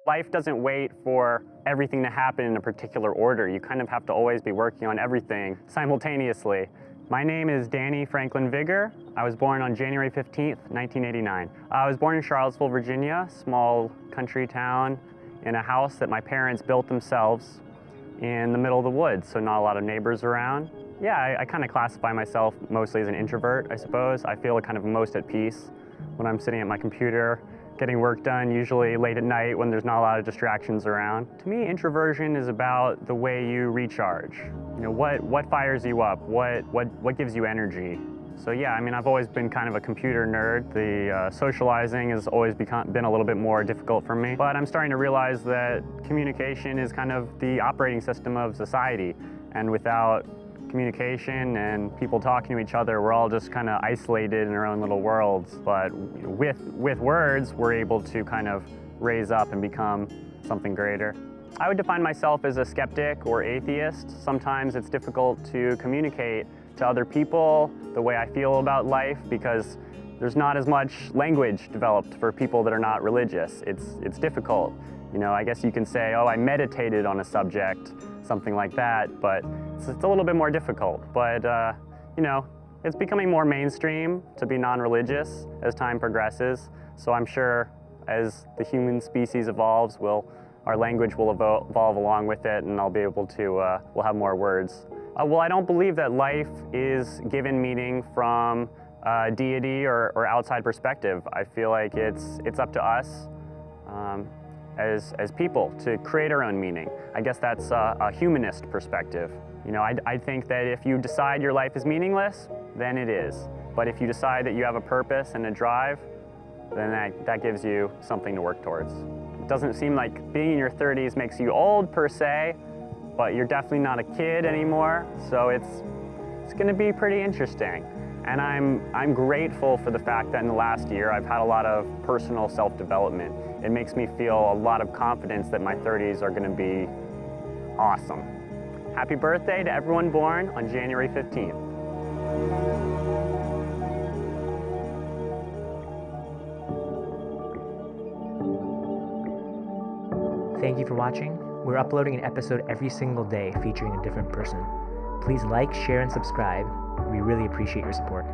Life doesn't wait for everything to happen in a particular order. You kind of have to always be working on everything simultaneously. My name is Danny Franklin Vigour. I was born on January 15th, 1989. I was born in Charlottesville, Virginia, small country town, in a house that my parents built themselves in the middle of the woods, so not a lot of neighbors around. Yeah, I kind of classify myself mostly as an introvert, I suppose. I feel kind of most at peace when I'm sitting at my computer, getting work done, usually late at night when there's not a lot of distractions around. To me, introversion is about the way you recharge. You know, what fires you up? What gives you energy? So yeah, I mean, I've always been kind of a computer nerd. The socializing has always been a little bit more difficult for me. But I'm starting to realize that communication is kind of the operating system of society. And without communication and people talking to each other, we're all just kind of isolated in our own little worlds. But with words, we're able to kind of raise up and become something greater. I would define myself as a skeptic or atheist. Sometimes it's difficult to communicate to other people the way I feel about life because there's not as much language developed for people that are not religious. It's difficult. You know, I guess you can say, oh, I meditated on a subject, something like that, but it's a little bit more difficult. But, you know, it's becoming more mainstream to be non-religious as time progresses. So I'm sure as the human species evolves, our language will evolve along with it, and I'll be able to, we'll have more words. Well, I don't believe that life is given meaning from deity or outside perspective. I feel like it's up to us as people to create our own meaning. I guess that's a humanist perspective. You know, I think that if you decide your life is meaningless, then it is. But if you decide that you have a purpose and a drive, then that gives you something to work towards. It doesn't seem like being in your 30s makes you old per se, but you're definitely not a kid anymore, so it's gonna be pretty interesting. And I'm grateful for the fact that in the last year I've had a lot of personal self-development. It makes me feel a lot of confidence that my 30s are gonna be awesome. Happy birthday to everyone born on January 15th. Thank you for watching. We're uploading an episode every single day featuring a different person. Please like, share, and subscribe. We really appreciate your support.